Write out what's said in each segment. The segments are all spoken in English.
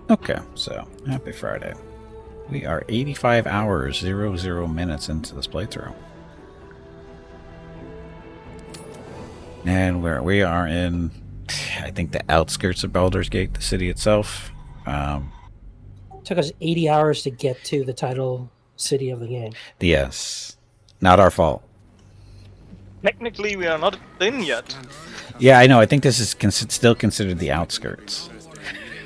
Okay, so happy Friday. We are 85 hours, 00 minutes into this playthrough. And we are in, I think, the outskirts of Baldur's Gate, the city itself. Took us 80 hours to get to the title city of the game. Yes. Not our fault. Technically, we are not in yet. Yeah, I know. I think this is still considered the outskirts.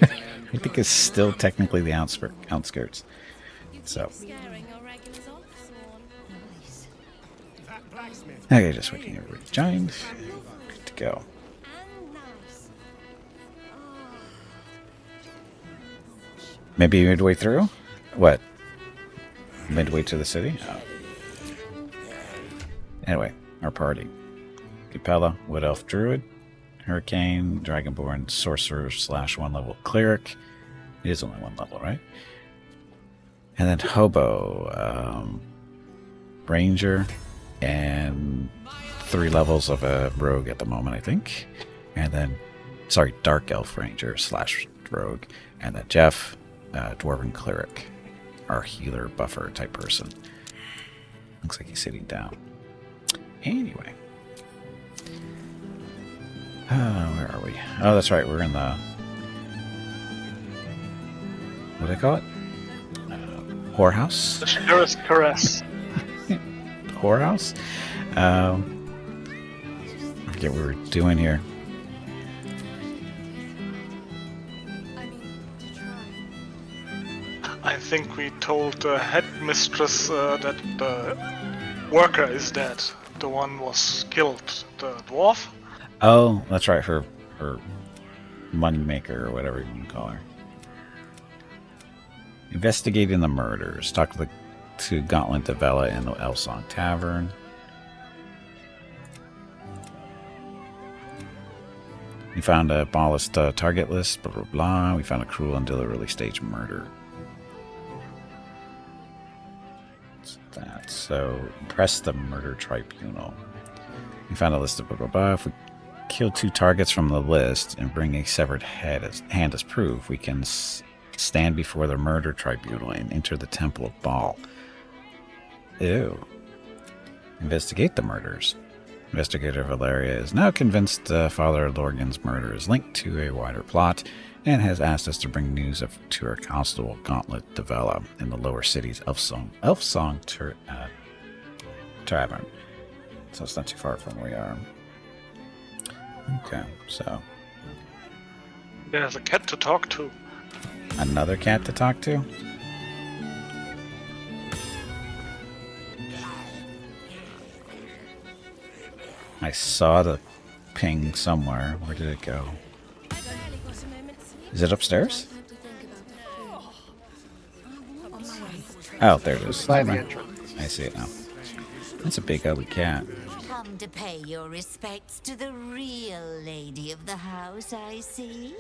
I think it's still technically the outskirts. So. Okay, just waiting everybody joined. Good to go. Maybe midway through? What? Midway to the city? Oh. Anyway, our party. Capella, Wood Elf Druid, Hurricane, Dragonborn, Sorcerer / 1 level Cleric. It is only 1 level, right? And then Hobo, Ranger, and 3 levels of a Rogue at the moment, I think. And then, sorry, Dark Elf Ranger / Rogue. And then Jeff, Dwarven Cleric, our healer buffer type person. Looks like he's sitting down. Anyway. Where are we? Oh, that's right. We're in the... What do they call it? Whorehouse? The Sheriff's Caress. Whorehouse? I forget what we're doing here. I think we told the headmistress that the worker is dead. The one was killed. The dwarf? Oh, that's right. Her moneymaker or whatever you can call her. Investigating the murders. Talk to Gauntlet de Vela in the Elsong Tavern. We found a ballast target list, blah, blah, blah. We found a cruel and deliberately staged murder. What's that? So, press the murder tribunal. We found a list of blah, blah, blah. If we kill 2 targets from the list and bring a severed hand as proof, we can stand before the murder tribunal and enter the Temple of Baal. Ew. Investigate the murders. Investigator Valeria is now convinced Father Lorgan's murder is linked to a wider plot and has asked us to bring news to her constable Gauntlet de Vela in the lower cities of Elfsong Tavern. So it's not too far from where we are. Okay, so. There's a cat to talk to. Another cat to talk to? I saw the ping somewhere. Where did it go? Is it upstairs? Oh, there it is. By the entrance. I see it now. That's a big ugly cat. Come to pay your respects to the real lady of the house, I see.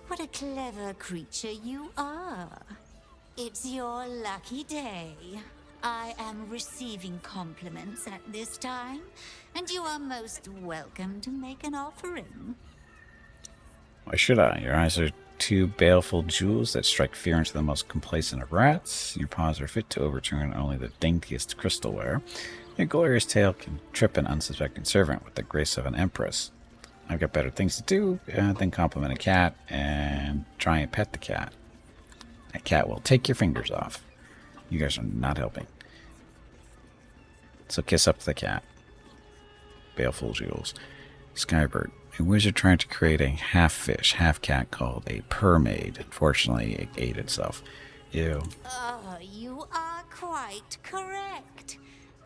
What a clever creature you are. It's your lucky day. I am receiving compliments at this time, and you are most welcome to make an offering. Why should I? Your eyes are 2 baleful jewels that strike fear into the most complacent of rats. Your paws are fit to overturn only the daintiest crystalware. Your glorious tail can trip an unsuspecting servant with the grace of an empress. I've got better things to do than compliment a cat and try and pet the cat. That cat will take your fingers off. You guys are not helping. So kiss up to the cat. Baleful jewels. Skybird. A wizard trying to create a half-fish, half-cat called a permaid. Unfortunately, it ate itself. Ew. Oh, you are quite correct.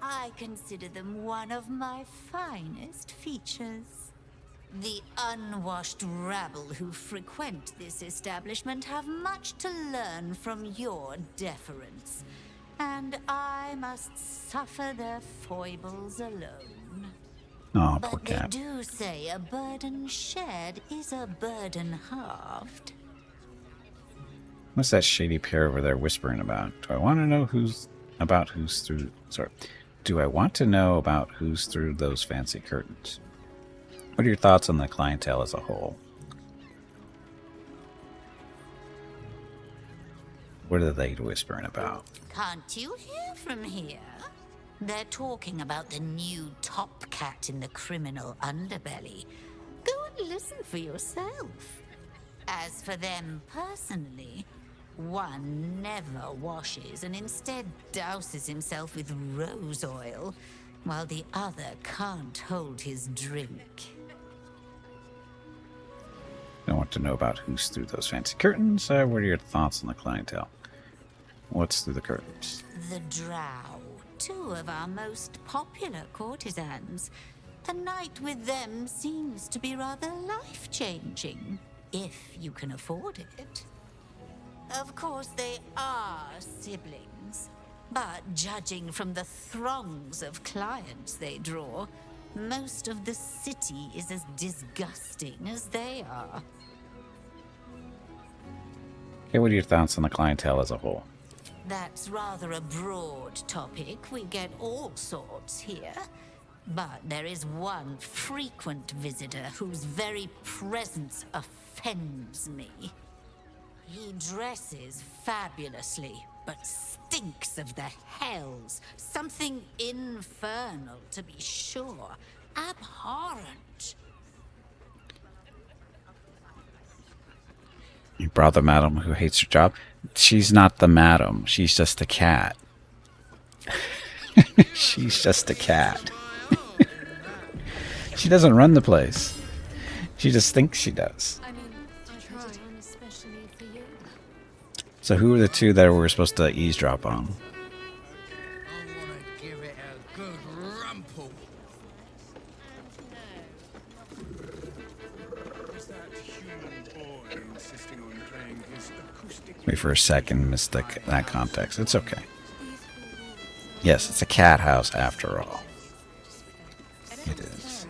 I consider them one of my finest features. The unwashed rabble who frequent this establishment have much to learn from your deference, and I must suffer their foibles alone. Oh, poor But they cat. do say a burden shared is a burden halved. What's that shady pair over there whispering about? Do I want to know who's through... Sorry. Do I want to know about who's through those fancy curtains? What are your thoughts on the clientele as a whole? What are they whispering about? Can't you hear from here? They're talking about the new top cat in the criminal underbelly. Go and listen for yourself. As for them personally, one never washes and instead douses himself with rose oil, while the other can't hold his drink. I want to know about who's through those fancy curtains. What are your thoughts on the clientele? What's through the curtains? The Drow, two of our most popular courtesans. A night with them seems to be rather life-changing, if you can afford it. Of course, they are siblings, but judging from the throngs of clients they draw, most of the city is as disgusting as they are. Okay, what are your thoughts on the clientele as a whole? That's rather a broad topic. We get all sorts here. But there is one frequent visitor whose very presence offends me. He dresses fabulously, but stinks of the hells. Something infernal, to be sure. Abhorrent. You brought the madam who hates her job. She's not the madam. She's just a cat. She's just a cat. She doesn't run the place. She just thinks she does. So who are the two that we're supposed to eavesdrop on? I want to give it a good rumple. Wait for a second, missed that context. It's okay. Yes, it's a cat house after all. It is.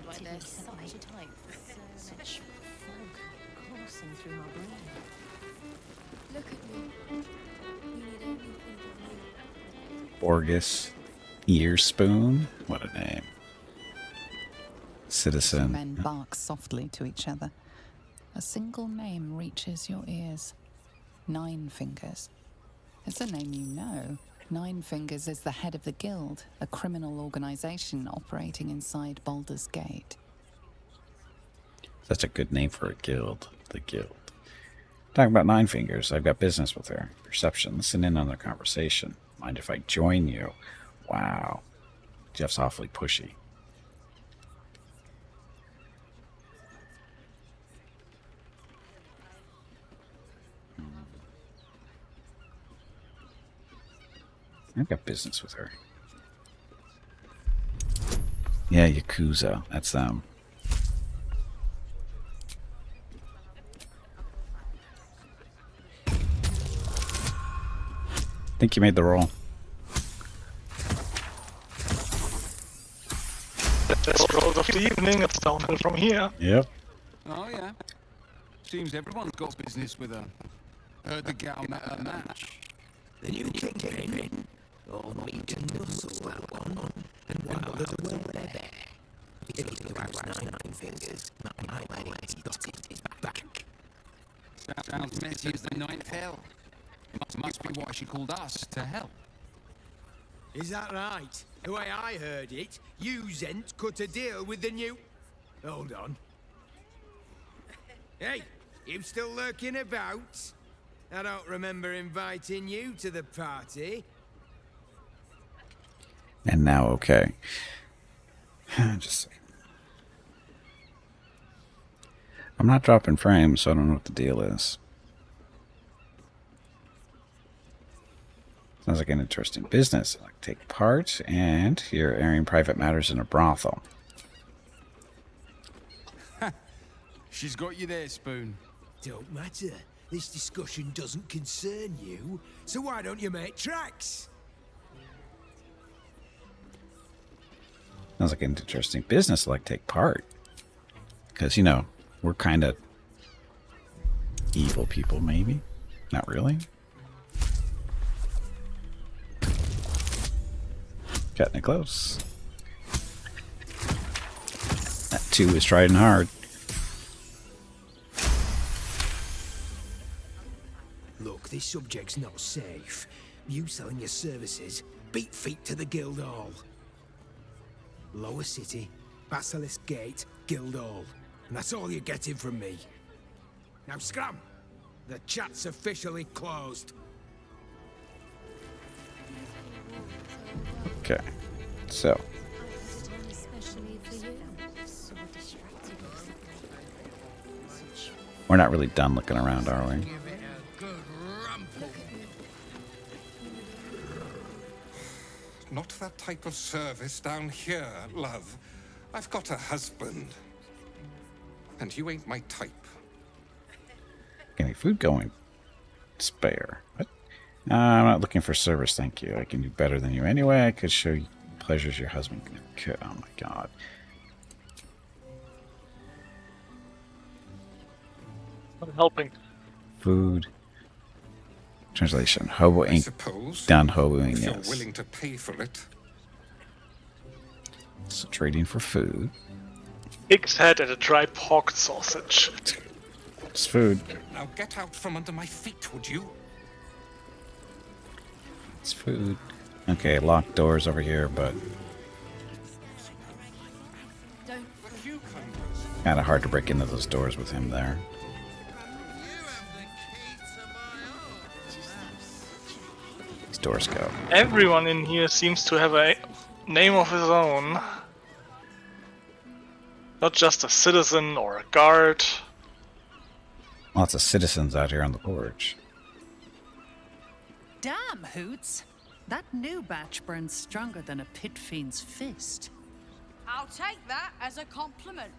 Borgus Earspoon? What a name. Citizen. Men bark softly to each other. A single name reaches your ears. Nine Fingers. It's a name you know. Nine Fingers is the head of the Guild, a criminal organization operating inside Baldur's Gate. Such a good name for a guild. The Guild. Talking about Nine Fingers, I've got business with her. Perception, listen in on their conversation. Mind if I join you? Wow. Jeff's awfully pushy. I've got business with her. Yeah, Yakuza. That's them. Think you made the roll. That's road of the evening. It's downhill from here. Yep. Oh, yeah. Seems everyone's got business with her. Heard the gal met her match. The new king came in, all meat and muscle well on, and while there's a well there, it'll grabs 9 fingers, my lady's got it in his back. Sounds messy as the ninth hell. Must be why she called us to help. Is that right? The way I heard it, you Zent cut a deal with the new... Hold on. Hey, you still lurking about? I don't remember inviting you to the party. And now, okay. Just a second. I'm not dropping frames, so I don't know what the deal is. Sounds like an interesting business. I'd like to take part, and you're airing private matters in a brothel. She's got you there, Spoon. Don't matter. This discussion doesn't concern you, so why don't you make tracks? Sounds like an interesting business. I'd like to take part. Because, you know, we're kind of evil people, maybe? Not really? Cutting it close. That 2 is trying hard. Look, Look, this subject's not safe. You selling your services, beat feet to the Guildhall. Lower City, Basilisk Gate, Guildhall. And that's all you're getting from me. Now scram! The chat's officially closed. Okay. So. We're not really done looking around, are we? Not that type of service down here, love. I've got a husband. And you ain't my type. Any food going? Spare. What? I'm not looking for service, thank you. I can do better than you anyway. I could show you pleasures your husband could. Oh my god. I'm helping. Food. Translation. Hobo I ain't suppose, done hoboing if you're yet. willing to pay for it. So trading for food. Pig's head and a dry pork sausage. It's food. Now get out from under my feet, would you? It's food. Okay, locked doors over here, but kind of hard to break into those doors with him there. These doors go. Everyone in here seems to have a name of his own. Not just a citizen or a guard. Lots of citizens out here on the porch. Damn, Hoots. That new batch burns stronger than a pit fiend's fist. I'll take that as a compliment.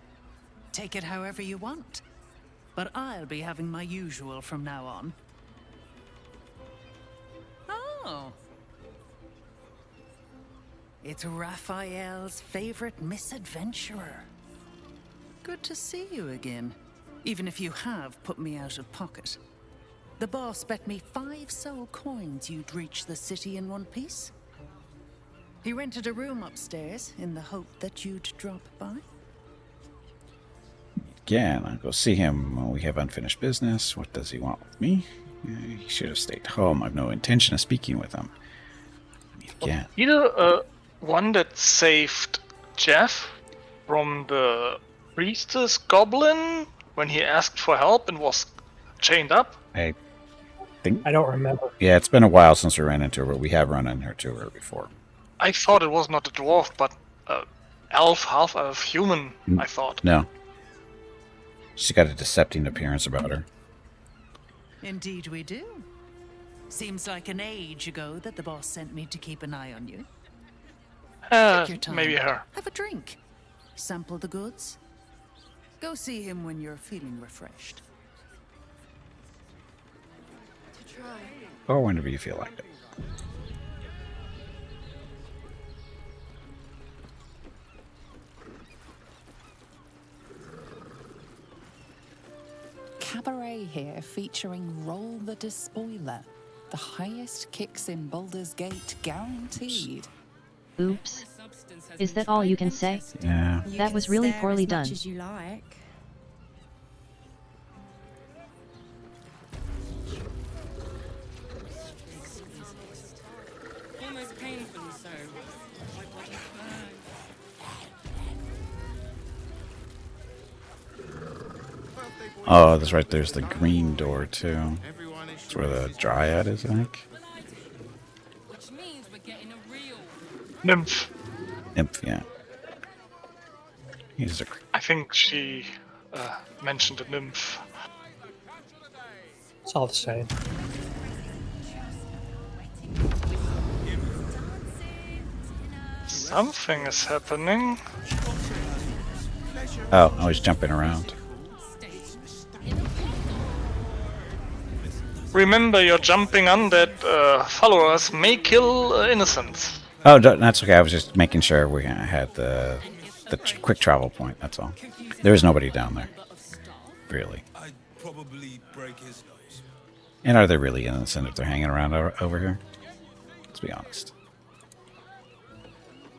Take it however you want. But I'll be having my usual from now on. Oh. It's Raphael's favorite misadventurer. Good to see you again, even if you have put me out of pocket. The boss bet me 5 soul coins you'd reach the city in one piece. He rented a room upstairs in the hope that you'd drop by. Again, I'll go see him when we have unfinished business. What does he want with me? He should have stayed home. I've no intention of speaking with him. Again. Either one that saved Jeff from the priestess goblin when he asked for help and was chained up. I think. I don't remember. Yeah, it's been a while since we ran into her, but we have run into her before. I thought it was not a dwarf, but elf, half elf, human. I thought. No. She's got a deceptive appearance about her. Indeed we do. Seems like an age ago that the boss sent me to keep an eye on you. Take your time. Maybe her. Have a drink. Sample the goods. Go see him when you're feeling refreshed. Or whenever you feel like it. Cabaret here featuring Roll the Despoiler. The highest kicks in Baldur's Gate guaranteed. Oops. Is that all you can say? Yeah. That was really poorly done. As you like. Almost painfully so. Oh, that's right. There's the green door, too. That's where the dryad is, I think. Which means we're getting a real Nymph. Nymph, yeah. He's a... I think she mentioned a nymph. It's all the same. Something is happening. Oh, I was jumping around. Remember, your jumping undead followers may kill innocents. Oh, that's okay. I was just making sure we had the quick travel point. That's all. There is nobody down there, really. I'd probably break his nose. And are they really innocent if they're hanging around over here? Let's be honest.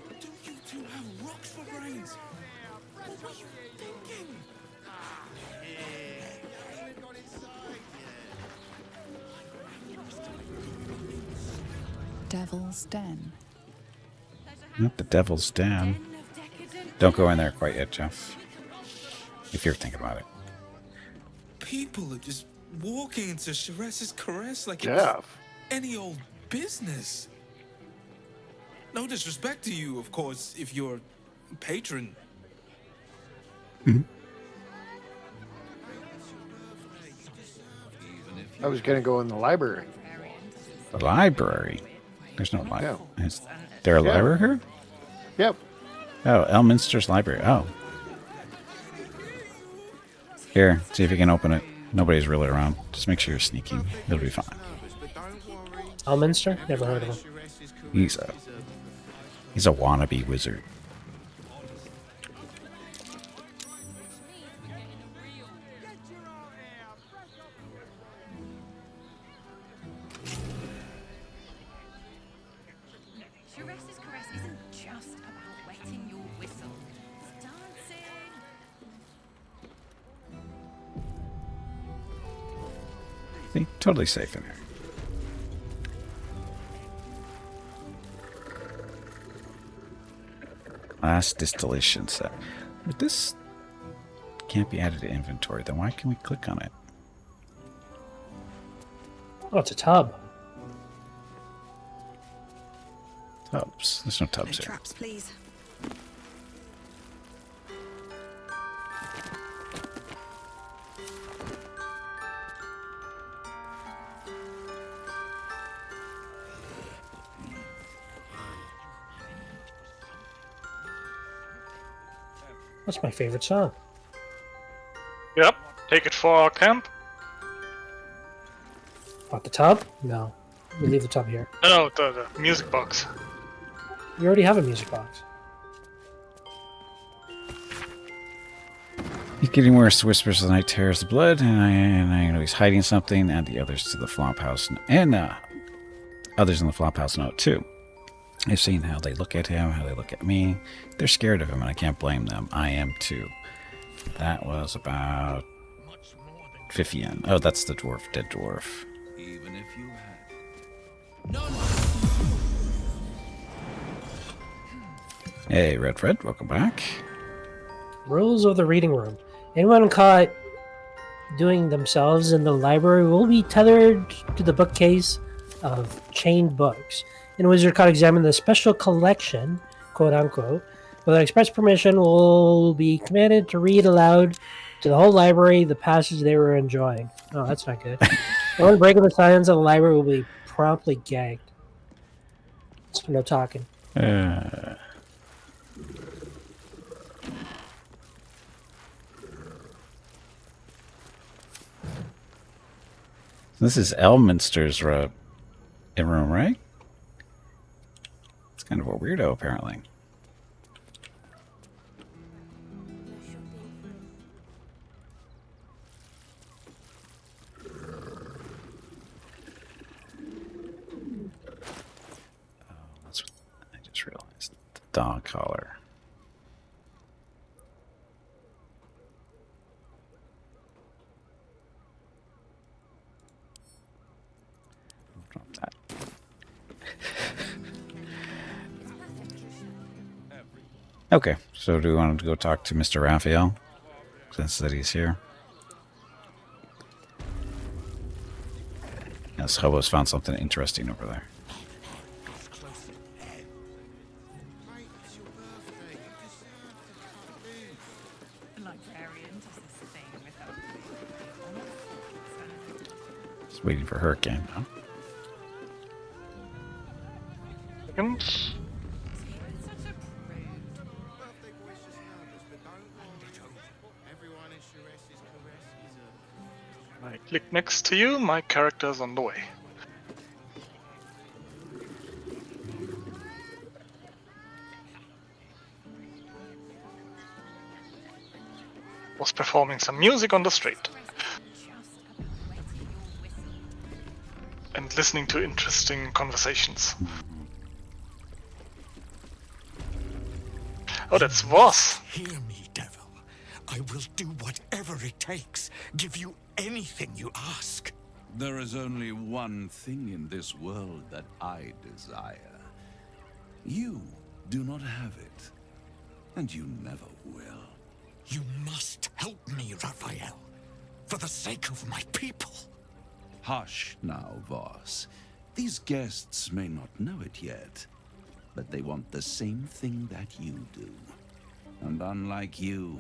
Don't you two have rocks for brains? What were you thinking? Devil's Den. Not the Devil's Den. Don't go in there quite yet, Jeff. If you're thinking about it. People are just walking into Sheres's Caress like it Jeff. was any old business. No disrespect to you, of course, if you're a patron. I was gonna go in the library. The library? There's no library. Yeah. Is there a library here? Yep. Oh, Elminster's library. Oh. Here, see if you can open it. Nobody's really around. Just make sure you're sneaking. It'll be fine. Elminster? Never heard of him. He's a wannabe wizard. Sheres's Caress isn't just about wetting your whistle. It's dancing. See, totally safe in here. Last distillation set. But this can't be added to inventory. Then why can we click on it? Oh, it's a tub. Tubs. There's no tubs here. Traps, please. That's my favorite song. Yep, take it for our camp. What, the tub? No. We leave the tub here. No, the music box. We already have a music box. He's getting worse. Whispers of the night tears the blood, and I know he's hiding something. Add the others to the flop house, and others in the flop house know it too. I've seen how they look at him, how they look at me. They're scared of him, and I can't blame them. I am too. That was about 50 yen. Oh, that's the dwarf, dead dwarf. Even if you had. Hey, Red Fred, welcome back. Rules of the reading room. Anyone caught doing themselves in the library will be tethered to the bookcase of chained books. And a wizard caught examine the special collection, quote unquote, without express permission will be commanded to read aloud to the whole library the passage they were enjoying. Oh, that's not good. Anyone breaking the silence of the library will be promptly gagged. So no talking. This is Elminster's room, right? It's kind of a weirdo, apparently. That's what I just realized. The dog collar. Drop that. Okay, so do we want to go talk to Mr. Raphael? Since that he's here. Yes, Hobo's found something interesting over there. Just waiting for Hurricane, huh? Seconds. I click next to you, my character's on the way. Was performing some music on the street. And listening to interesting conversations. Oh, that's Voss. Hear me, devil. I will do whatever it takes. Give you anything you ask. There is only one thing in this world that I desire. You do not have it, and you never will. You must help me, Raphael, for the sake of my people. Hush now, Voss. These guests may not know it yet, but they want the same thing that you do. And unlike you,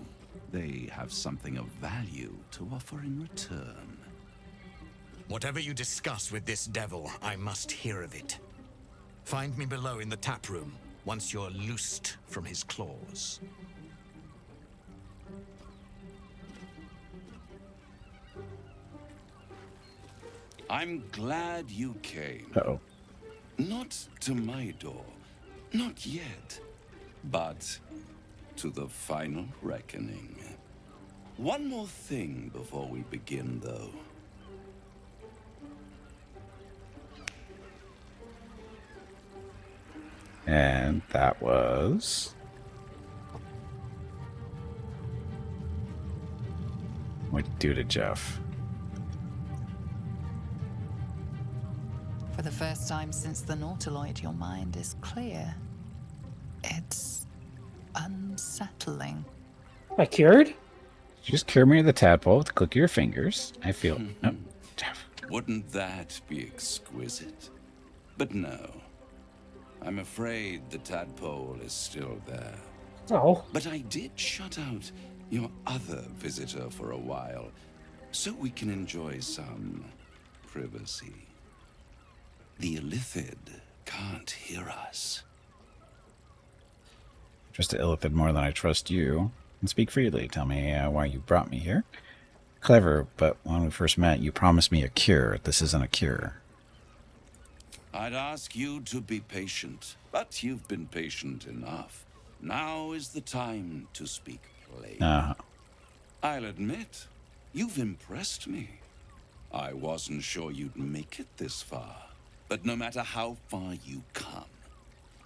they have something of value to offer in return. Whatever you discuss with this devil, I must hear of it. Find me below in the tap room, once you're loosed from his claws. I'm glad you came. Uh-oh. Not to my door, not yet, but to the final reckoning. One more thing before we begin, though. And that was... What'd you do to Jeff? For the first time since the Nautiloid, your mind is clear. It's unsettling. Am I cured? You just cure me of the tadpole with a click of your fingers. I feel... Oh, Jeff. Wouldn't that be exquisite? But no. I'm afraid the tadpole is still there. Oh. But I did shut out your other visitor for a while, so we can enjoy some privacy. The Illithid can't hear us. Trust the Illithid more than I trust you. And speak freely. Tell me why you brought me here. Clever, but when we first met, you promised me a cure. This isn't a cure. I'd ask you to be patient, but you've been patient enough. Now is the time to speak plain. I'll admit, you've impressed me. I wasn't sure you'd make it this far. But no matter how far you come,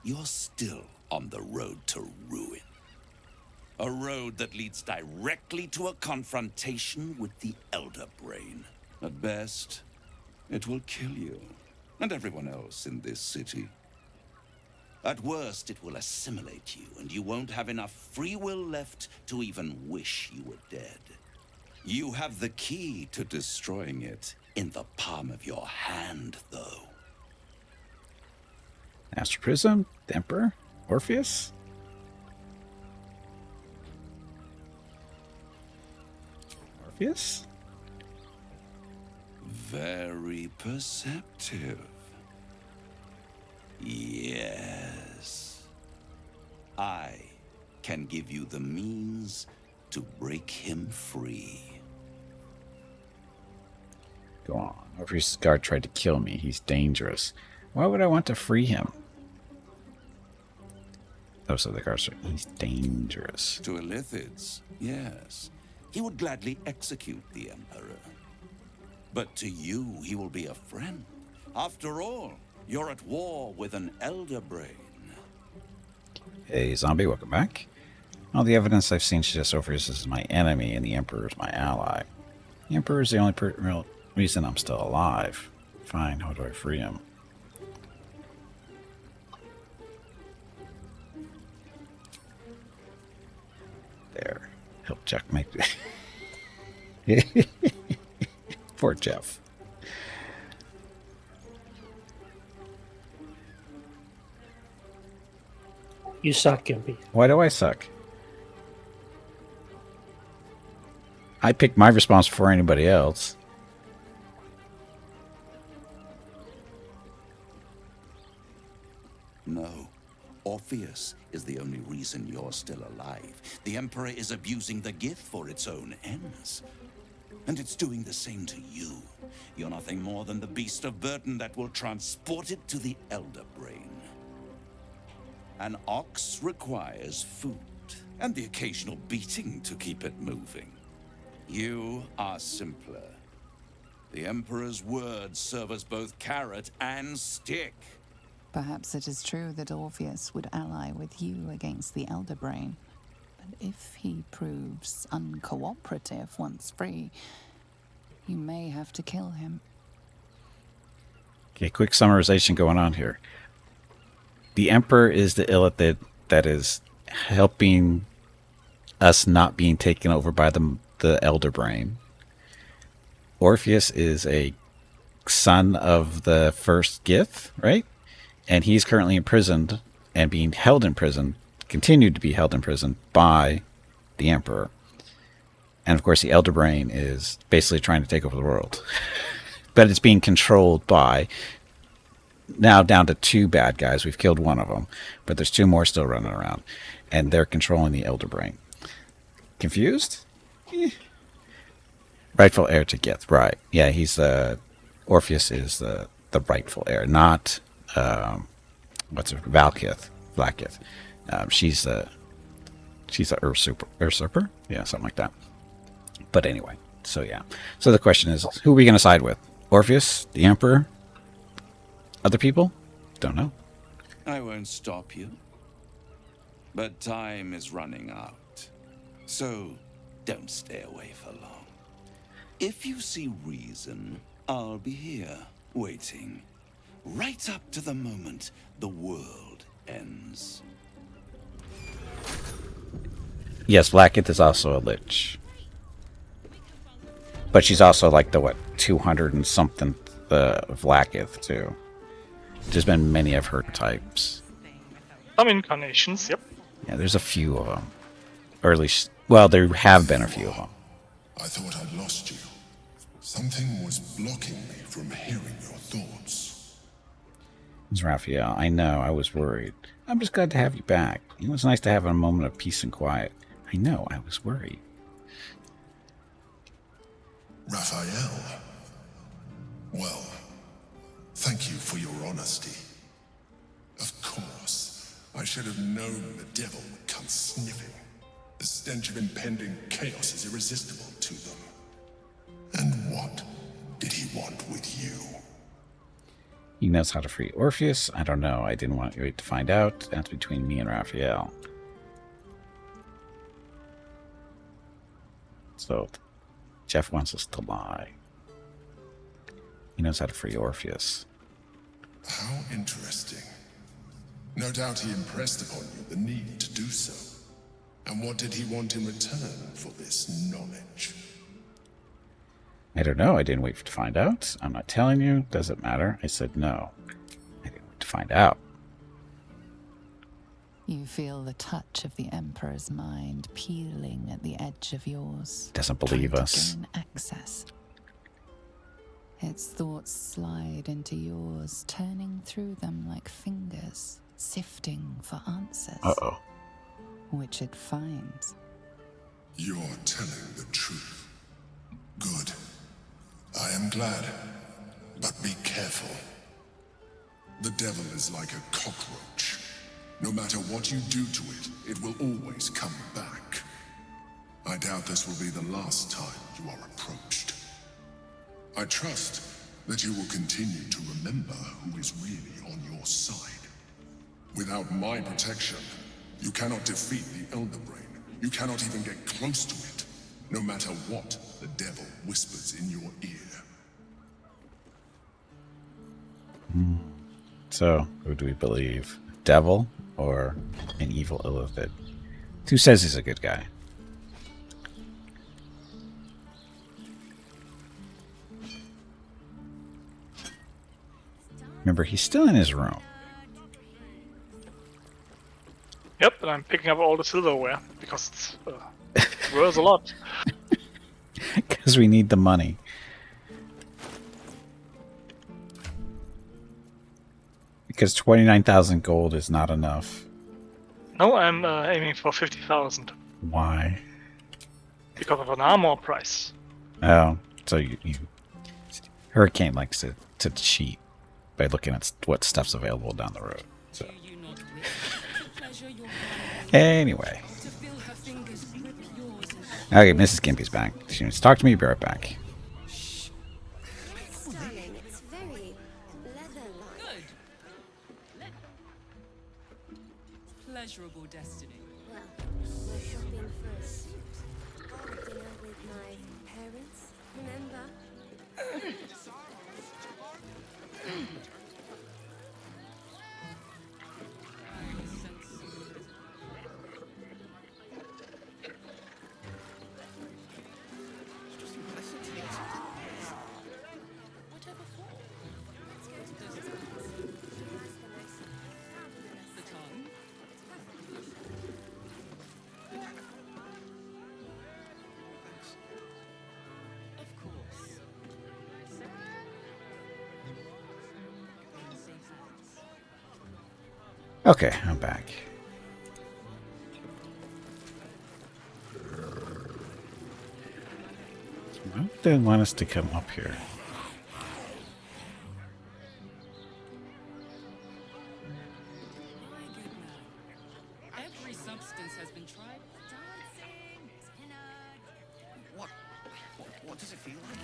you're still on the road to ruin. A road that leads directly to a confrontation with the Elder Brain. At best, it will kill you and everyone else in this city. At worst, it will assimilate you, and you won't have enough free will left to even wish you were dead. You have the key to destroying it in the palm of your hand, though. Astral Prism? The Emperor? Orpheus? Orpheus? Very perceptive. Yes. I can give you the means to break him free. Go on. Orpheus' guard tried to kill me. He's dangerous. Why would I want to free him? Oh, so the guards are... He's dangerous. To Illithids, yes. He would gladly execute the Emperor. But to you, he will be a friend. After all, you're at war with an Elder Brain. Hey, zombie, welcome back. All the evidence I've seen suggests Orpheus is my enemy and the Emperor is my ally. The Emperor is the only real reason I'm still alive. Fine, how do I free him? There. Help Jeff make... Poor Jeff. You suck, Gimpy. Why do I suck? I picked my response before anybody else. No. Orpheus is the only reason you're still alive. The Emperor is abusing the gift for its own ends. And it's doing the same to you. You're nothing more than the beast of burden that will transport it to the Elder Brain. An ox requires food, and the occasional beating to keep it moving. You are simpler. The Emperor's words serve as both carrot and stick. Perhaps it is true that Orpheus would ally with you against the Elder Brain. But if he proves uncooperative once free, you may have to kill him. Okay, quick summarization going on here. The Emperor is the illithid that is helping us not being taken over by the Elder Brain. Orpheus is a son of the first Gith, right? And he's currently imprisoned and being held in prison, continued to be held in prison by the Emperor. And of course, the Elder Brain is basically trying to take over the world. But it's being controlled by, now down to 2 bad guys. We've killed one of them, but there's 2 more still running around. And they're controlling the Elder Brain. Confused? Rightful heir to Gith, right. Yeah, he's Orpheus is the rightful heir, not what's her, Valkith, Blackith. She's a usurper, yeah, something like that. But anyway, so yeah. So the question is, who are we going to side with? Orpheus, the Emperor, other people? Don't know. I won't stop you. But time is running out. So don't stay away for long. If you see reason, I'll be here, waiting. Right up to the moment the world ends. Yes, Blackith is also a lich. But she's also like the, 200 and something Blackith, too. There's been many of her types. Some incarnations, yep. Yeah, there's a few of them. Or at least, well, there have been a few of them. I thought I'd lost you. Something was blocking me from hearing your thoughts. It's Raphael. I know, I was worried. I'm just glad to have you back. It was nice to have a moment of peace and quiet. I know, I was worried. Raphael. Well, thank you for your honesty. Of course, I should have known the devil would come sniffing. The stench of impending chaos is irresistible to them. And what did he want with you? He knows how to free Orpheus. I don't know. I didn't want you to find out. That's between me and Raphael. So, Jeff wants us to lie. He knows how to free Orpheus. How interesting. No doubt he impressed upon you the need to do so. And what did he want in return for this knowledge? I don't know. I didn't wait to find out. I'm not telling you. Doesn't matter. I said no. I didn't wait to find out. You feel the touch of the Emperor's mind peeling at the edge of yours. Doesn't believe us. Gain access. Its thoughts slide into yours, turning through them like fingers, sifting for answers. Uh-oh. Which it finds. You're telling the truth. Good. I am glad. But be careful. The devil is like a cockroach. No matter what you do to it, it will always come back. I doubt this will be the last time you are approached. I trust that you will continue to remember who is really on your side. Without my protection, you cannot defeat the Elder Brain. You cannot even get close to it, no matter what the devil whispers in your ear. So, who do we believe? Devil or an evil illithid? Who says he's a good guy? Remember, he's still in his room. Yep, and I'm picking up all the silverware because it's worth a lot. Because we need the money. Because 29,000 gold is not enough. No, I'm aiming for 50,000 Why? because of an armor price. Oh, so you Hurricane likes to cheat by looking at what stuff's available down the road. So. Anyway. Okay, Mrs. Gimpy's back. She wants to talk to me. Be right back. Darling, it's very leather-like. Pleasurable destiny. Well, we're shopping for a suit. Or dinner with my parents, remember? Okay, I'm back. Why would they want us to come up here? Every substance has been tried. What does it feel like?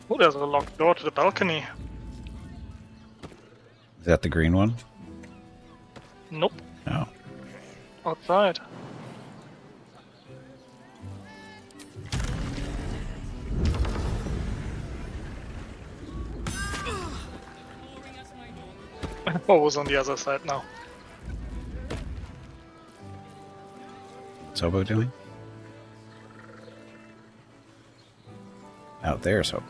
Oh, there's a locked door to the balcony. Is that the green one? Nope. Oh. Outside. What was on the other side now? What's Hobo doing? Out there's Hobo.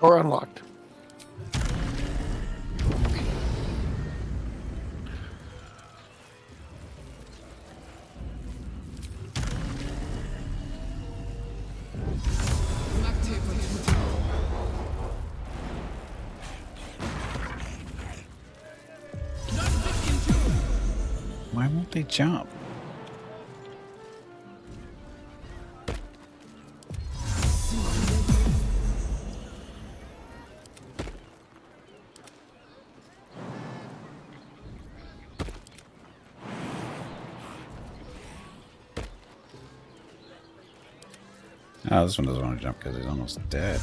Or unlocked. Why won't they jump? Oh, this one doesn't want to jump because he's almost dead.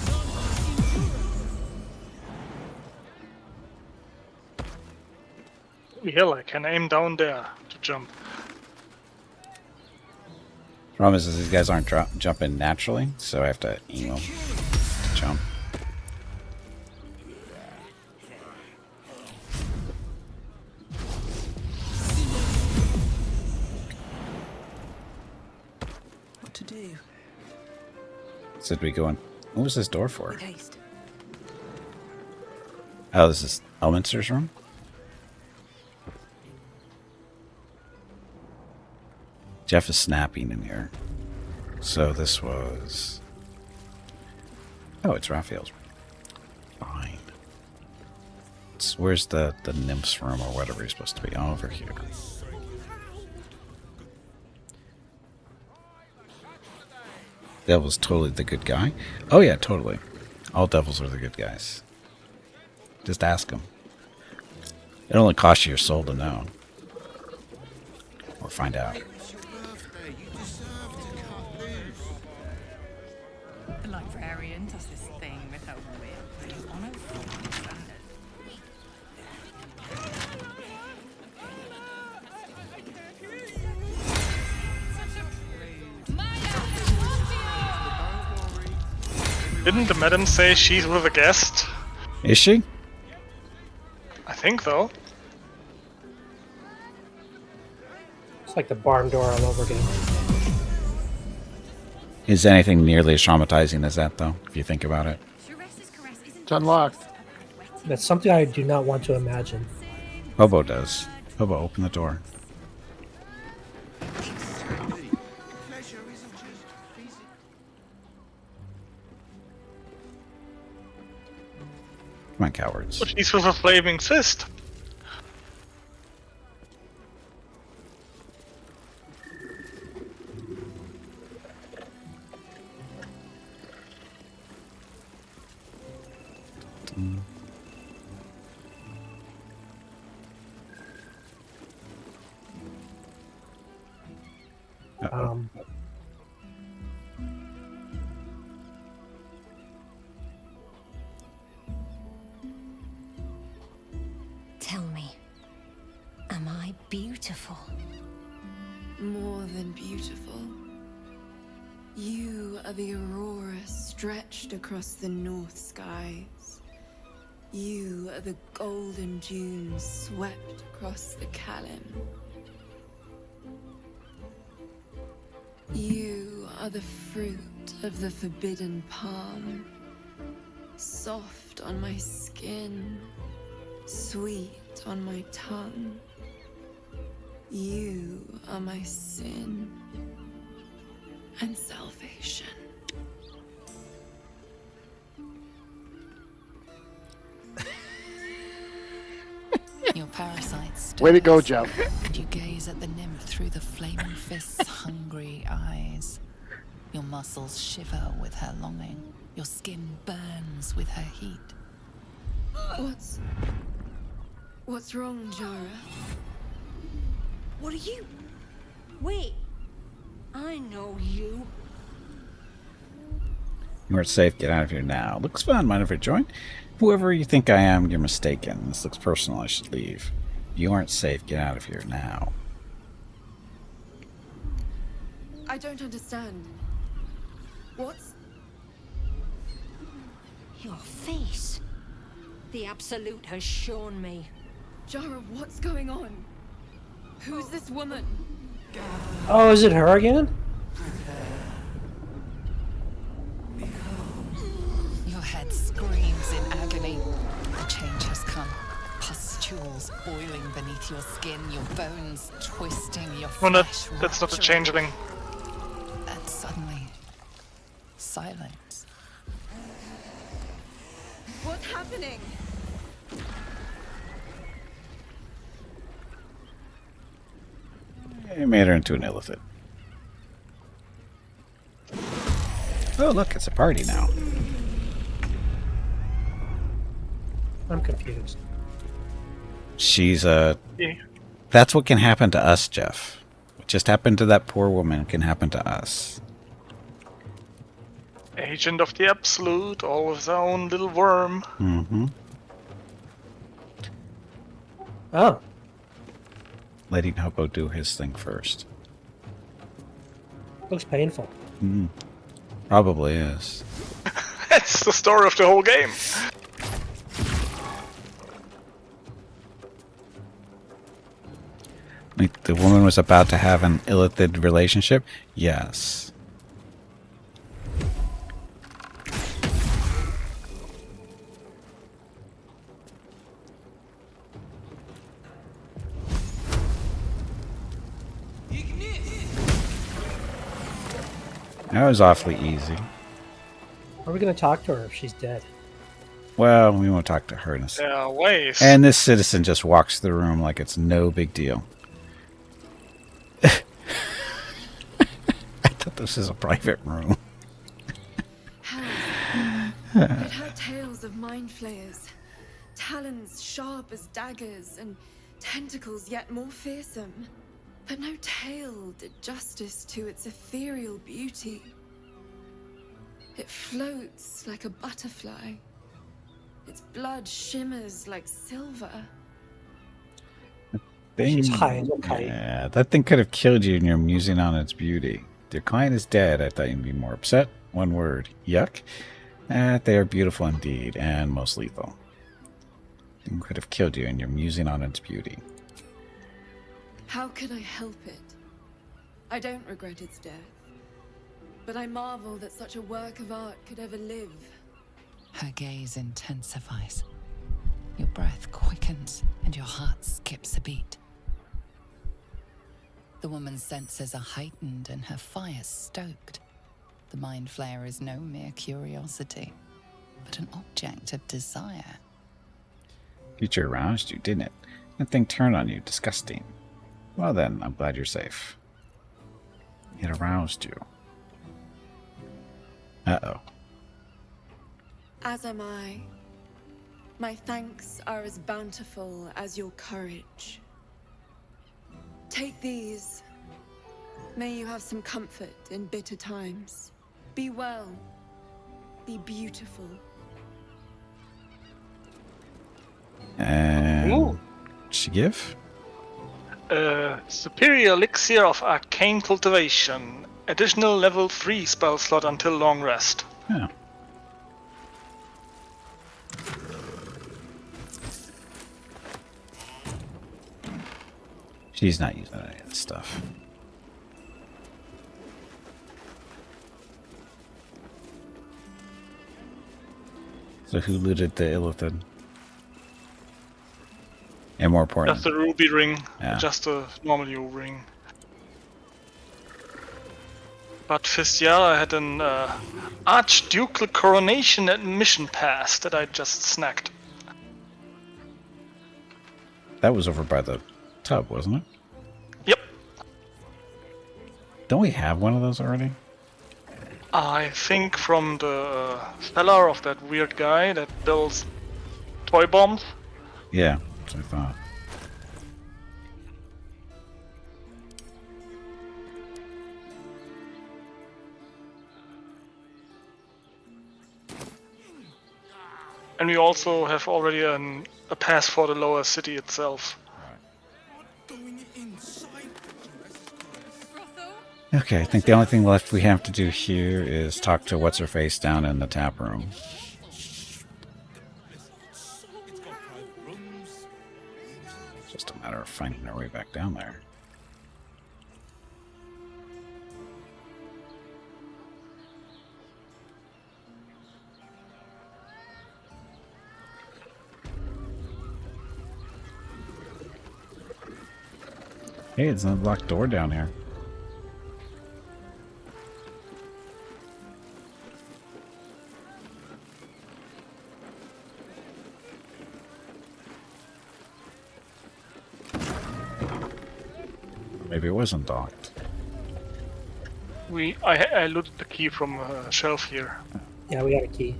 Hell, I can aim down there to jump. Problem is these guys aren't jumping naturally, so I have to aim them to jump. What to do? Said we go in. What was this door for? Make haste. Oh, this is Elminster's room? Jeff is snapping in here. So this was... Oh, it's Raphael's room. Fine. Where's the nymph's room or whatever he's supposed to be? Oh, over here. Devil's totally the good guy. Oh yeah, totally. All devils are the good guys. Just ask them. It only costs you your soul to know. Or find out. The librarian does this thing with her whip. It's on a full standard. Didn't the madam say she's with a guest? Is she? I think though. It's like the barn door all over again. Is anything nearly as traumatizing as that, though, if you think about it? It's unlocked. That's something I do not want to imagine. Hobo does. Hobo, open the door. Come on, cowards. But she's with a flaming fist. Tell me, am I beautiful? More than beautiful. You are the aurora stretched across the north skies. You are the golden dunes swept across the Kalim. You are the fruit of the forbidden palm, soft on my skin, sweet on my tongue. You are my sin and salvation. Your parasites. Way to go, Jeff. And you gaze at the nymph through the flaming fist's hungry eyes. Your muscles shiver with her longing. Your skin burns with her heat. What's wrong, Jara? What are you? Wait. I know you. You aren't safe. Get out of here now. Looks fun. Mind if I join? Whoever you think I am, you're mistaken. This looks personal. I should leave. You aren't safe. Get out of here now. I don't understand. What's... Your face. The Absolute has shown me. Jara, what's going on? Who's this woman? Oh, is it her again? Your head screams in agony. The change has come. Pustules boiling beneath your skin, your bones twisting, your flesh that's not a rupturing. changeling. And suddenly, silence. What's happening? It made her into an illithid. Oh, look, it's a party now. I'm confused. She's Yeah. That's what can happen to us, Jeff. What just happened to that poor woman can happen to us. Agent of the Absolute, all with their own little worm. Mm-hmm. Oh. Letting Hopo do his thing first. Looks painful. Probably is. That's the story of the whole game. Like the woman was about to have an illithid relationship? Yes. That was awfully easy. Are we going to talk to her if she's dead? Well, we won't talk to her in a second. There are ways. And this citizen just walks the room like it's no big deal. I thought this was a private room. It had tales of mind flayers, talons sharp as daggers, and tentacles yet more fearsome. But no tale did justice to its ethereal beauty. It floats like a butterfly. Its blood shimmers like silver. She's high as a kite. Yeah, that thing could have killed you and you're musing on its beauty. Their client is dead. I thought you'd be more upset. One word. Yuck. They are beautiful indeed, and most lethal. It could have killed you and you're musing on its beauty. How could I help it? I don't regret its death. But I marvel that such a work of art could ever live. Her gaze intensifies. Your breath quickens and your heart skips a beat. The woman's senses are heightened and her fire stoked. The mind flayer is no mere curiosity, but an object of desire. Future aroused you, didn't it? That thing turned on you. Disgusting. Well then, I'm glad you're safe. It aroused you. Uh-oh. As am I. My thanks are as bountiful as your courage. Take these. May you have some comfort in bitter times. Be well. Be beautiful. And she give? Superior Elixir of Arcane Cultivation. Additional level 3 spell slot until long rest. Yeah. She's not using any of this stuff. So who looted the Illithid? And more important, Just a ruby ring, Yeah. just a normal U ring. But Fistiara had an archducal coronation admission pass that I just snagged. that was over by the tub, wasn't it? Yep. Don't we have one of those already? I think from the seller of that weird guy that builds toy bombs. Yeah, that's what I thought. And we also have already a pass for the lower city itself. Okay, I think the only thing left we have to do here is talk to what's-her-face down in the tap room. It's just a matter of finding our way back down there. Hey, it's an unlocked door down here. Maybe it wasn't docked. I looted the key from a shelf here. Yeah, we got a key.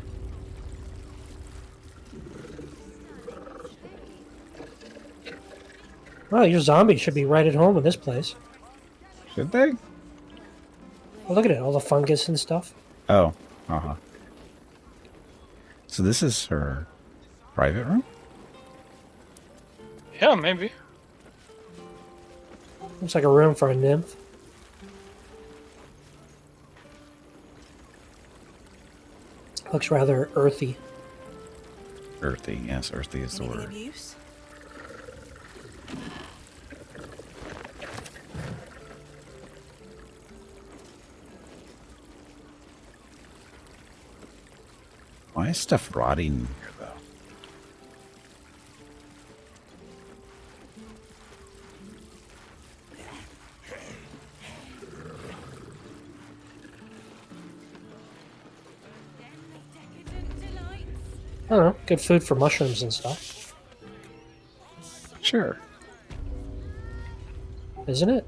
Well, your zombies should be right at home in this place. Should they? Well, look at it, all the fungus and stuff. Oh, uh-huh. So this is her private room? Yeah, maybe. Looks like a room for a nymph. Looks rather earthy. Earthy, yes, earthy is the word. Why is stuff rotting here, though? I don't know, good food for mushrooms and stuff. Sure. Isn't it?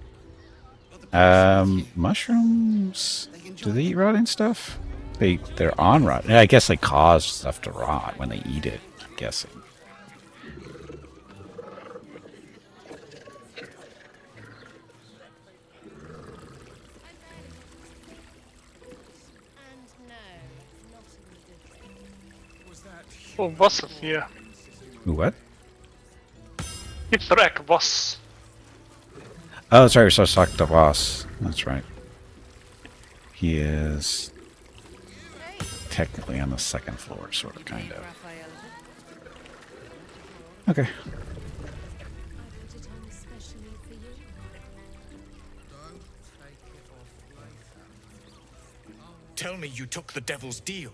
Mushrooms? Do they eat rotting stuff? They're on rot. I guess they cause stuff to rot when they eat it, I'm guessing. Oh, was it here? What? Githrak was. Oh, sorry, so talk to Voss. That's right. He is technically on the second floor, sort of, kind of. Okay. Tell me you took the devil's deal.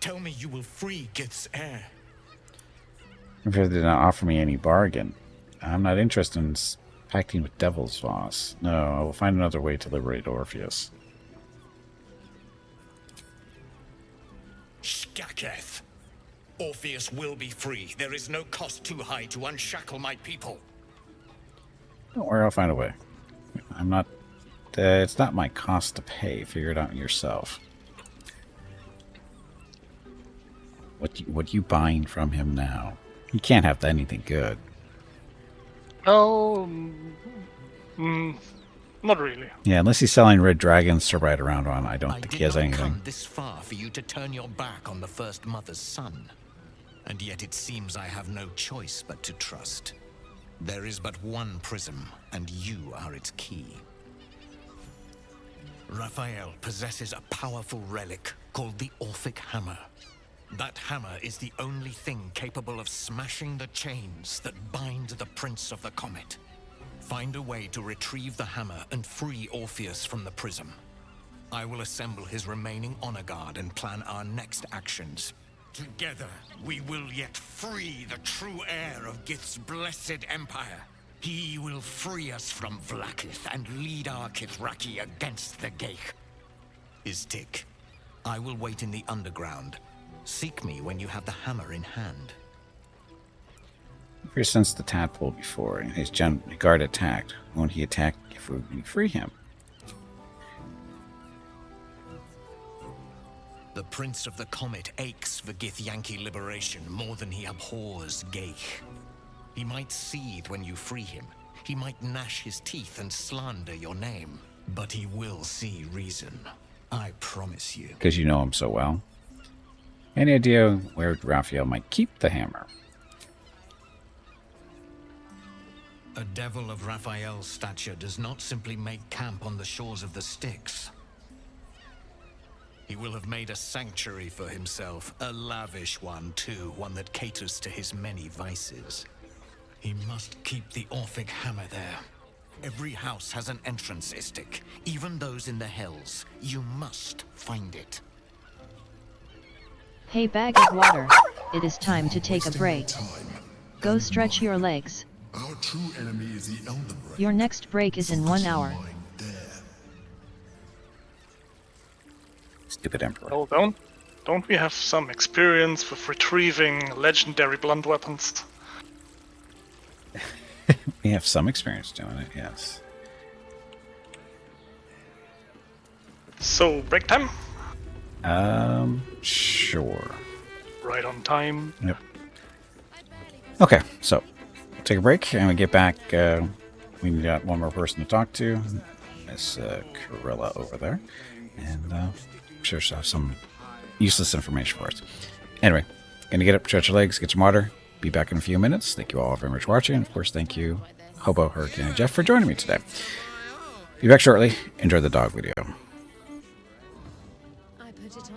Tell me you will free Gith's heir. If they did not offer me any bargain, I'm not interested in pacting with devils, Voss. No, I will find another way to liberate Orpheus. Skaketh. Orpheus will be free. There is no cost too high to unshackle my people. Don't worry, I'll find a way. I'm not... it's not my cost to pay. Figure it out yourself. What you buying from him now? He can't have anything good. Oh, not really. Yeah, unless he's selling red dragons to ride around on, I don't think he has anything. Come this far for you to turn your back on the first mother's son. And yet it seems I have no choice but to trust. There is but one prism, and you are its key. Raphael possesses a powerful relic called the Orphic Hammer. That hammer is the only thing capable of smashing the chains that bind the Prince of the Comet. Find a way to retrieve the hammer and free Orpheus from the prism. I will assemble his remaining honor guard and plan our next actions. Together, we will yet free the true heir of Gith's blessed empire. He will free us from Vlaakith and lead our Kithraki against the Geich. Iztik, I will wait in the underground. Seek me when you have the hammer in hand. Ever since the tadpole before, and his guard attacked, won't he attack if we free him? The Prince of the Comet aches for Githyanki liberation more than he abhors Geich. He might seethe when you free him. He might gnash his teeth and slander your name. But he will see reason. I promise you. Because you know him so well. Any idea where Raphael might keep the hammer? A devil of Raphael's stature does not simply make camp on the shores of the Styx. He will have made a sanctuary for himself, a lavish one too, one that caters to his many vices. He must keep the Orphic hammer there. Every house has an entrance, Iztik, even those in the Hells. You must find it. Hey, bag of water, it is time to take a break. Go stretch your legs. Our true enemy is the Elder Brain. Your next break is in 1 hour. Stupid Emperor. Well, don't we have some experience with retrieving legendary blunt weapons? We have some experience doing it, yes. So, break time? Sure. Right on time. Yep. Okay, so we'll take a break and we get back. We got one more person to talk to. Miss Corilla over there. And I'm sure she'll have some useless information for us. Anyway, gonna get up, stretch your legs, get some water. Be back in a few minutes. Thank you all very much for watching. And of course, thank you, Hobo, Hurricane, and Jeff for joining me today. Be back shortly. Enjoy the dog video.